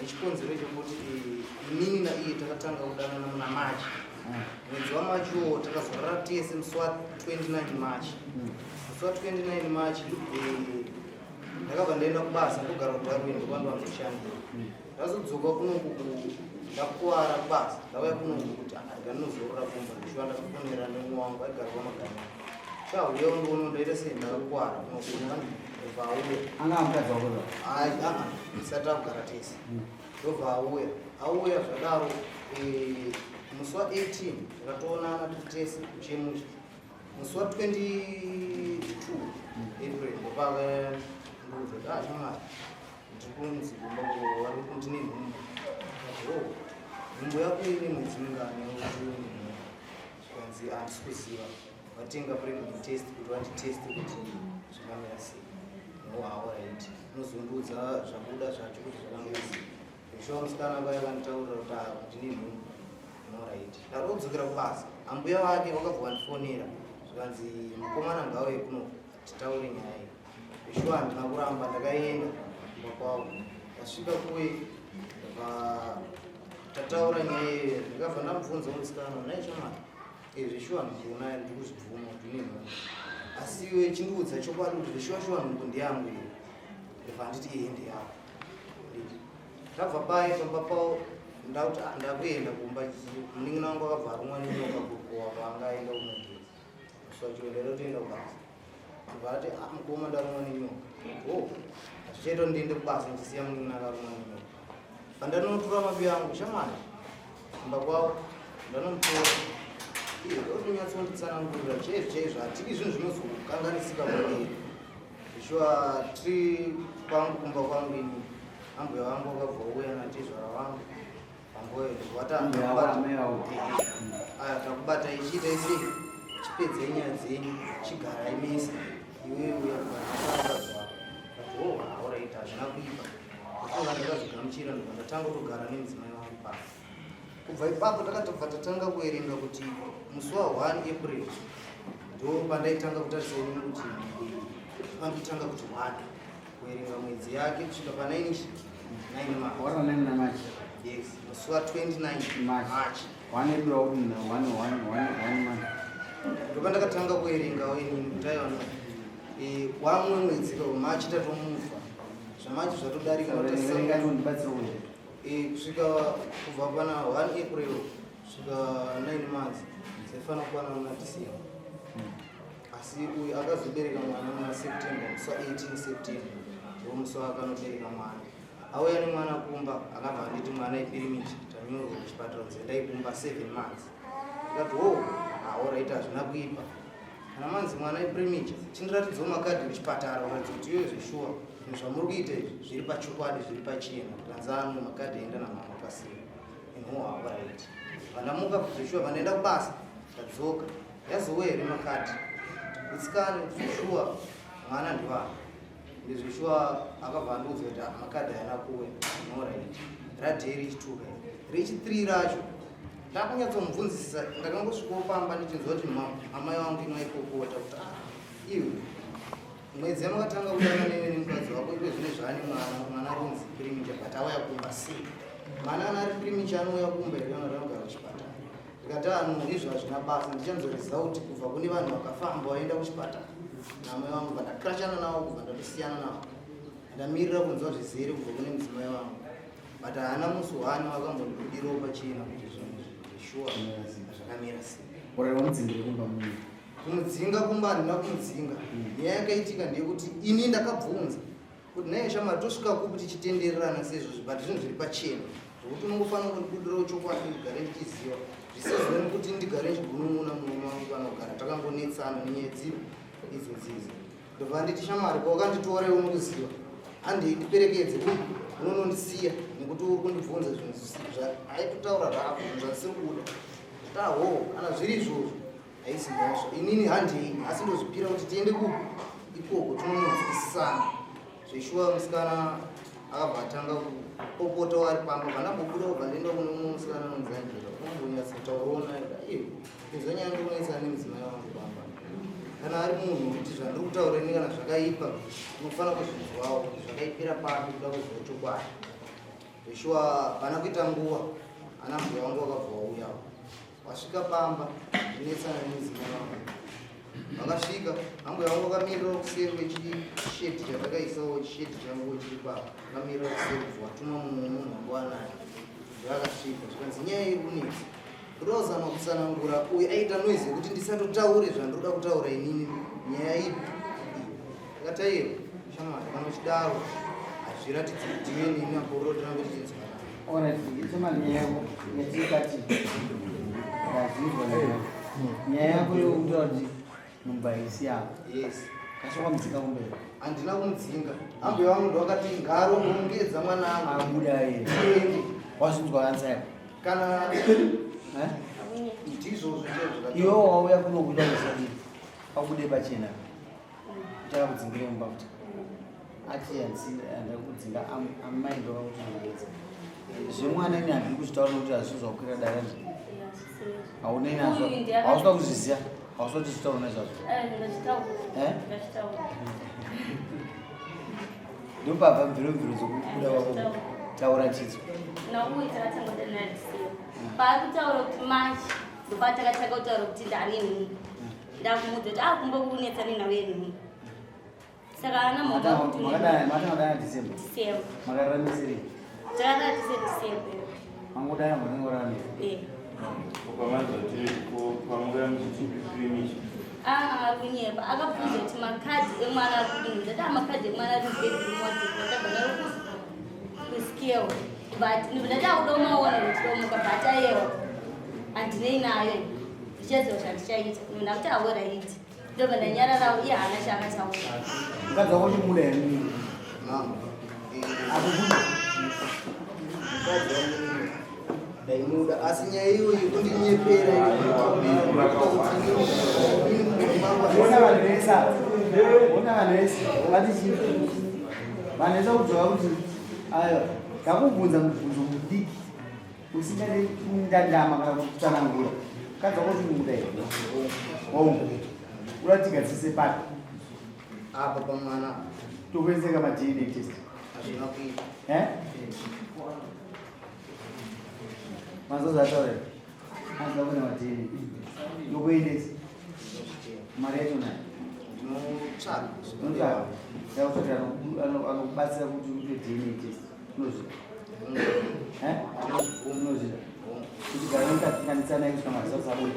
Chikonzero chekuti inini naiye takatanga kudanana muna March. Mwedzi waMarch takazorara tese musi wa29 March. Musi wa29 March ndakabva ndaenda kubasa ndogara kudarwini ndokwandu vandoshanda. Ndazodzoka kunongo ndakuwara kubasa ndauya kunongo kuti ndinozorora kumba ndishanda kufonera nemwe wangu aigara kwamagana. Chauya undoona ndaita sei ndakakuwara kunokuna ndobva auya. Anga mukadzi wako ndo? Isati akugara tese. Ndobva auya zvadaro musi wa18 takatoonana tese kuchemusha. Musi wa22 April ndopaka ndozoti shamwari ndikunzi kumbango vari kuti ndine nhumbu. Nhumbu yako ine mwedzi mingani zvikanzi handisi kuziva vatenga pregnancy test kuti vanditeste kuti zvakamira sei. Alright. Unozondiudza zvabuda zvacho kuti zvakamira sei. Shuwa musikana vaya vanditaurira kuti ndine nhumbu. Alright. Ndarodzokera kubasa. Ambuya vake vakabva vandifonera zvikanzi mukomana ngauye kuno titaure nyaya iyi. Shuwa handina kuramba ndakaenda kumba kwavo. Ndasvika kuye tataura nyaya iyi ndikabva ndamubvunza musikana naye shamwari. Shuwa ndikuona ndikuzvibvuma kuti ndine nhumbu. Asi iwe chindiudza chokwadi kuti shuwa nhumbu ndiyangu iyi. Ndibva nditi iye ndiyako. Ndabva paye pamba pawo ndauti ndakuenda kumba munin'ina wangu akabva arumwa nenyoka kukowa paangaenda kumagezi. Swachiwendera toenda kubasa. Ndibva ati mukoma ndarumwa nenyoka. Azvichaita ndiende kubasa ndisiya munin'ina akarumwa nenyoka. Pandanotora mabiyo angu shamwari kumba kwawo ndanomutora. Ndotonyatsoндitsanangurira chaizvo hatiki zvinhu zvinozokanganisika kwandiri. Shuwa tiri kwangu kumba kwangu ini ambuya wangu akabva uya natizvara wangu pangoyo takubata ichiita ise chipedze nyaya dzenyu chigara imese iwewe uyaaaazwa alright hazvina kuipa kufunga ndakazogamuchira ndobva ndatanga kutogara nemudzimai wangu pasi. Kubva ipapo takatobva tatanga kuerenga kuti musi wa1 April ndo pandaitanga kutarisaini kuti pandotanga kuti 1 kuerenga mwedzi yake kusvika pa9 March. Yes, musi wa29 March. 1 April one month. Ndo pandakatanga kuerenga ini kutaiwana wamwe mwedzi March tatomufa. Zvamachi zvatodarika kusvika kubva pana 1 April kusvika 9 months zvaifana kuwana muna December. Asi uyu akazobereka mwana muna September, musi wa18 September ndo musi wakanobereka mwana. Auya nemwana kumba akabva anditi mwana ipirimiti tanyorwa kuchipatara kunzi endai kumba 7 months. Ndikati alright hazvina kuipa. Kana manzi mwana ipirimiti chindiratidzawo makadhi kuchipatara kuratidza kuti iwe zveshuwa zvinhu zvamuri kuita izvi zviri pachokwadi zviri pachena tanzano makadhi aenda namama pasina. Alright. Pandamuka zveshuwa pandaenda kubasa tadzoka yazouya here makadhi itsikane zveshuwa mwana ndivana. Ndizvishuwa akabva andiudza kuti makadhi haana kuuya. Alright. Radhei richituka rechi3 racho ndakanyatsomubvunzisisa ndakangosvikawo pamba ndichinzwa kuti amai wangu imaikokota kuti iwe mwedzi yamakatanga kudana newe nemukadzi wako iwe zvine zvaane mwana ronzi primicha but auya kumba sei mwana ana ari primicha anouya kumba here anogara kuchipatara. Ndikati izvo hazvina basa ndichanzoriziva kuti kubva kune vanhu vakafamba vaenda kuchipatara namai wangu pandakrashana navo kubva ndatosiyana navo ndamirira kunzwa zvizere kubva kune mudzimai wangu but haana musi wani wakambondibudirawo pachena kuti zvinhu zvishuwa zvakamira sei. Kumudzinga kumba handina kumudzinga. Nyaya yakaitika ndeyekuti ini ndakabvunza kuti naye shamwari tosvika kupi tichitendererana sezvo but zvinhu zviri pachena zvokuti unongofanira kundibudirawo chokwadi ndigare ndichiziva zvisizvo nekuti ndigare ndichigunun'una murume wangu kana kugara takangonetsana nenyaya idzodzidzo. Ndobva nditi shamwari kwawakanditorewo mukuziva handei ndiperekedze unonondisiya nekuti uri kundibvunza zvinhu zvisizvo aitotaura zvako zvandisiri kuda taho kana zviri izvozvo haisi mhosva inini handei asi ndozvipira kuti tiende ikoko tinononzwisisana zveshuwa musikana akabva atanga kupopota wari pamba kana kubuda kubva ndenda kuno musikana nonzanjira unombonyatsatauraona izonyanya ndikunoisa nemudzimai wangu pamba kana ari munhu kuti zvandiri kutaura ini kana zvakaipa unofanira kuzvinzwawo zvakaipira papi kuda kuziva chokwadi zveshuwa pana kuita nguva ana mbuya wangu wakabva wauyawo wasvika pamba ndinetsana nemudzimai wangu vakasvika ambuya wangu akamirira kuseri kwechisheti chavakaisawo chisheti changu chiri papa akamirira kuseri watuma munhu wanguwanayo zvakasvika zvikanzi nyaya iri kunetsa ndozama kutsanangura uye aita noizi yekuti ndisatotaure zvandinoda kutaura inini nyaya ipi akataiwa shamwari kana uchidaro hazviratidzi kuti iwe nini apororo tinange tichidzwana nyaya yako yokutaura kuti mumbaisi yako kashoka mudzinga kumberi handina kumudzinga ambuya wangu ndowakati ngaarongongedza mwana angu abuda ende wazvinzwa ansaya kana ndizvozvo iwe wauya kunokuda kusadi abude pachena uchakakudzingira mumba kuti ati anda kudzinga amaindo vakutangaidza zvemwana ini handiri kuzvitaura nokuti hazvizvo zvakukwira darani haunei nazvo hausuda kuzviziva hausuda kuti zvitaura nezvazvo ndopabva mviromviro dzokubuda kwako taura chidzo paakutaura kuti manje ndopatakataka kutaura kuti ndane nhungu ndakumudza kuti akumba kunetsani nawe nhungu saka ana matangadana December makararamisirei takadana December mangodana mangorarami kunyepa akabvunza kuti makadhi emwana ari kudini ndati makadhi emwana ari mubedroom kuscale but ndati akuda umaona ndotomuka but ayewa handinei nayo ndichaziva zvandichaita ndakuti awera iti ndobva ndanyararawo iye hana chaakataura ukadza kuti muda here ndaimuda asi nyaya iyoyi kundinyepera ona vanhesa vatichi vanhesa kudzova kuti ayo ndakubvunza mubvunzo mudiki usingade kundandama kana kutsanangura kadza kuti muda here uratigadzise pati apa pamwana tokuenzeka madna test hazvina kuita mazoza ataurira anza kune madna yokuendesa mari yacho nayo ndinotsvaga yakutsvati anokubatsira kuti uite dna test unozvida unozvida kuti gara nemukatsinganisana kusvika marisausi abuda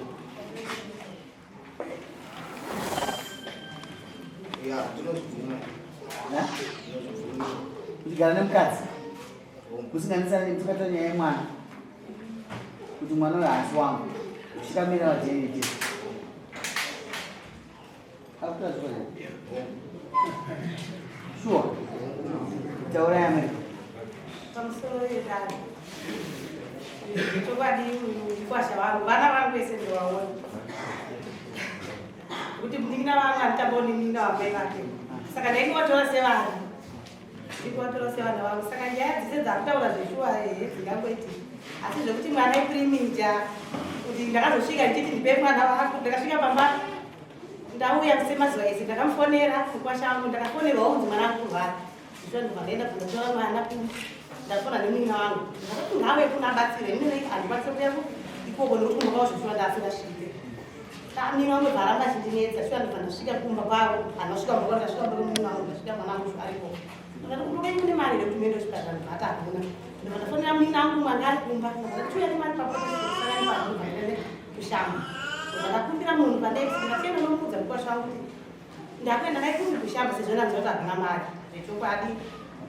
ndinozvibvuma kuti gara nemukadzi kusinganisana nemusikata nyaya yemwana kuti mwana uyo haasi wangu uchikamira madna test akutazva sure taura yamerika pamusoro yedare chokwadi kwasha vanhu vana vangu vese ndovaona kuti muningira vangu handitamboningira vambai vake saka ndaingovatora sevanhu ndikuvatora sevana vangu saka nyaya dzise dzakutaura zveshuwa dzingangoiti asi zvekuti mwana ipirimija kuti ndakazosvika ndichiti ndipe mwana wako ndakasvika pamba ndauya semazuva ese ndakamufonera kukwasha wangu ndakafonerwawo kunzi mwana wangu kurwara izvo ndibva ndaenda kundotora mwana ndafona nemwina wangu ndakati ngawe kunabatsire mine handikwanise kuya ikoko ndokumbokawo zveshuwa ndasingasvike mine wangu bvaramba achindinetsa shuwa ndibva ndasvika kumba kwavo handasvika mboko ndasvika mboko mwina wangu ndasvika mwana wangu aripo ndakati kunokai mune mari yekuti muende kuchipatara ndibvati hakuna ndibva ndafonera mwina wangu mwanga ari kumba ndakati tuya nemari papoaaende kushamba ndakakumbira munhu pandaiti ndakenda nomuudza mukwasha wangu kuti ndakwenda ndaikumbi kushamba sezvo ndanzwa kuti hakuna mari zvechokwadi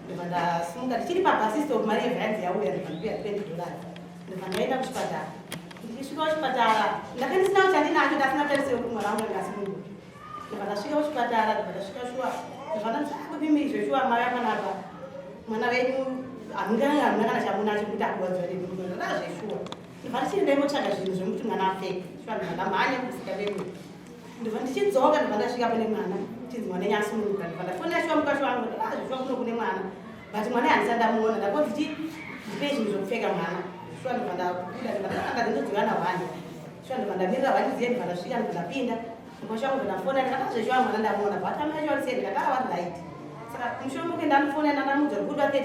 ndibva ndasimuka ndichiri pabhasistop mari yevhanzi yauya ndibva ndipiya $20 ndibva ndaenda kuchipatara ndichisvika kuchipatara ndakandisina kuti handinacho ndasina tarisiro kuti mwana wangu ndingasimungu ndibva ndasvika kuchipatara ndibva ndasvika shuwa ndibva ndandipimi zveshuwa mai akanapa mwana wenyu hamuna kana chamunacho kuti akuwadzwa zveshuwa ndibva ndichiri ndaimotsvaga zvinhu zvemuti mwana apfeke shuwa ndibva ndamhanya kusika venyu ndibva ndichidzoka ndibva ndasvika pane mwana chinzi mwana nyasimuka ndibva ndafonera shuwa mukasha wangu zveshuwa kuno kune mwana but mwana handisandamuona ndakonziti ndipe zvinhu zvokupfeka mwana shuwa ndibvanda kuda ndibvanda ndindodzivana hwani shuwa ndibvanda mirira hwani ziye ndibvanda svika ndibvanda pinda ndikoshangu ndinafona ndakazvezhuwa mwana ndamuona but amachonsei ndakava right saka mushure muke ndanofona ndanamudza rikudwa $30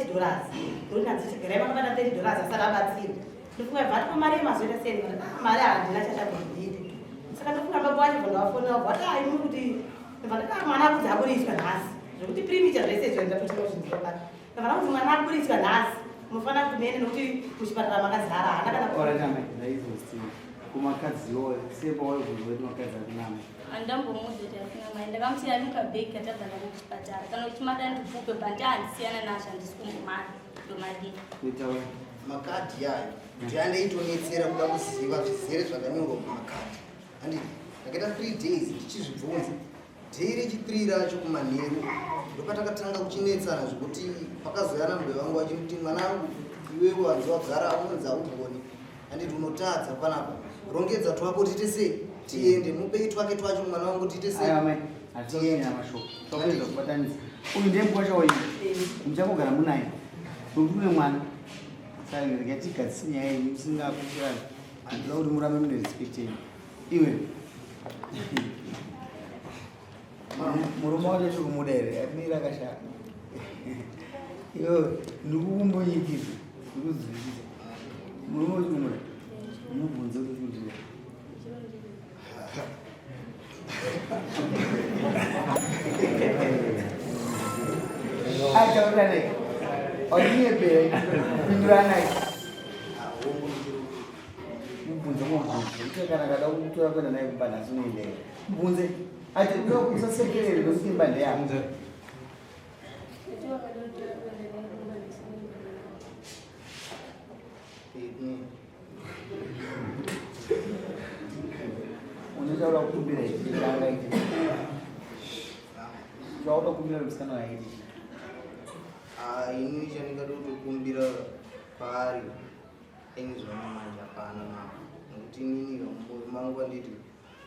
ndokuti nanzichigarai vakabata $30 asati abatsira ndofunga bva tikomari yemazoita sei mari handina chachagondite saka ndofunga baba wacho bva ndawafonera bva ai muri kuti ndibva mwana akudzi aburiswa nhasi zvokuti primicha zvese izvo ndatotinozvinzioka ndibva kuti mwana aburiswa nhasi munofanira kuti mene nokuti muchipatara makazara hana kana kumakadziwo sepawaivhurwe makadzi akunama andambomudzi asina mai ndakamusiya mukabheki katabva ndako kuchipatara kana kuti madandibvupe bhandi handisiyana nazvo handisi kumbomari ndomadii kuitawe makadhi yayo kuti andeitonetsera kuda kuziva zvizere zvakanyorwa mumakadhi handiti ndakaita 3 days ndichizvibvunza dhei rechi3 racho kumanheru ndopatakatanga kuchinetsana zvokuti pakazoyana mbuya wangu achikuti mwanangu iwewo hanzi wagara unonzi augoni handiti unotadza panapa rongedza twako tiite sei tiende mupei twake twacho mwana wangu tiite sei uyu ndembwacha waii muchangogara munaye nokuti une mwana saka ndikatigadzisi nyaya yenyu musingakushirani handida kuti murambe mune respect yenyu iwe murume wacho chokumuda here atimira akashaka iwe ndikukumbonyikisa ndikuzivisa murume wachokumuda mubvunze kuti achaurane odiyebhera pinduranai mubvunze mubvunze kana kada kutora kwenda naye kubanhasi unoendeyo mubvunze ati uda kusasekerere nokuti mbande yako unotaura kukumbira ichianga ichi chauda kukumbira musikana waidi inini chandingada kutokumbira paari enizvanamanja hapana navo nokuti inini mumwoyo mangu anditi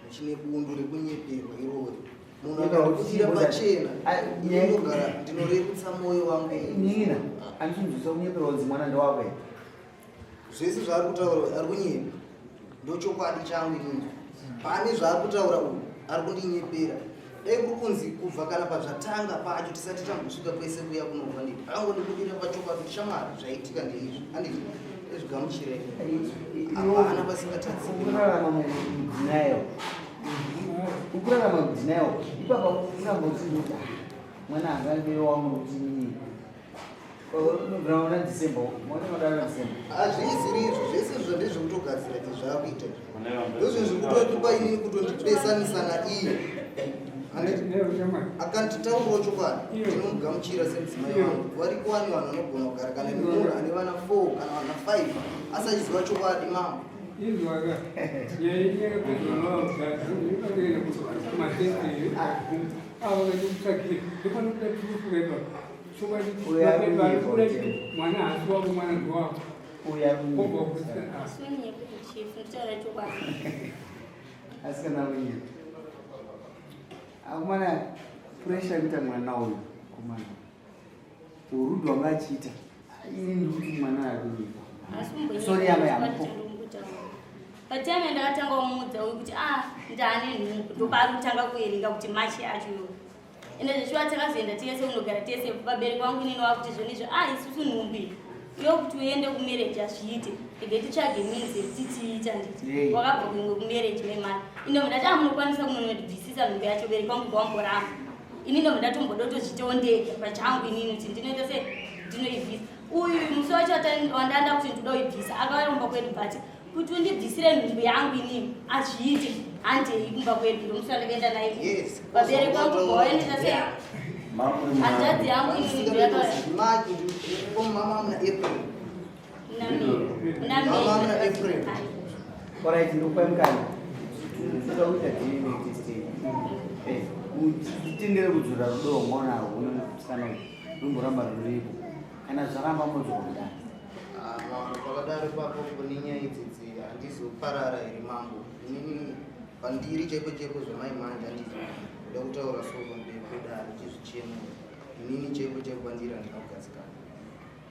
muchine bundu rekunyeperwa irori munhu akandikushira pachena inogara ndinorekutsa mwoyo wangu nina andichinzwisa kunyeperwa kunzi mwana ndowako zvese zvaari kutaura ari kunyepa ndochokwadi changu inini pane zvaari kutaura uyu ari kundinyepera dai kuri kunzi kubva kana pazvatanga pacho tisati tambosvika kwese kuya kunobva nditi angondibudira pachokwadi kuti shamwari zvaitika ndeizvi handiti ezvigamuchirai hapana pasingatadzirarama mudinayo ukurarama mudinayo ipapa ungambotimuta mwana angange wangu kuti nobviraona December mwana madana December hazviiziri izvo zvese izvo ndezvekutogadzira kuti zvaakuita ndozvo zvekutotipa inini kutondipesanisana iye akanditaurawo chokwadi ndinomugamuchira semudzimai wangu vari kuwani vanhu vanogona kugara kana nemunhu ane vana 4 kana vana 5 asachiziva chokwadi mama asikana wenye akumana pressure kuita mwana uyu kumana urudu wanga achiita ini ndikuti mwana adini sori yama yamupo patime ndakatanga kumudza uyu kuti ndane nhungu ndopari kutanga kuerenga kuti machi yacho ende zvichiva takazoenda tese unogara tese vabereki vangu nini vakuti zvonizvo isusu nhumbi yokuti uende kumarriage azviite ende titsvage means titiita nditi wakabva kunge kumarriage memari ino ndati munokwanisa kunonodibvisisa nhumbi yacho bereki vangu vamboramba ini ndo ndatombodotozvitondeka pachangu inini kuti ndinoita se ndinoibvisa uyu musi wacho wandanda kuti ndoda kuibvisa akaromba kwedu but kuti undibvisire nhumbi yangu inini azviite handei kumba kwedu ndo musi wandakaenda naye vabereki vangu vaendesa se hanzvadzi yangu inini mama muna April muna April alright ndokupa mukana tinoita DNA testing utendere kudzura rudo rwamwaona unomusikana rumboramba ruripo kana zvaramba mozvokuda pakadaro papo kune nyaya idzidzi handizoparara here mambo inini pandiri chaipo chaipo zvamai manje handiti kuda kutaura soko mberi kwedare chizvichemo inini chaipo chaipo pandiri handina kugadzikana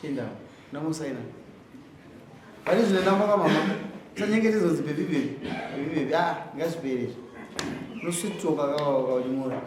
chienda namusaina pane zvinoenda mama sanyengetizo zipevipevi ngazvipere nosvitoka kaunyimura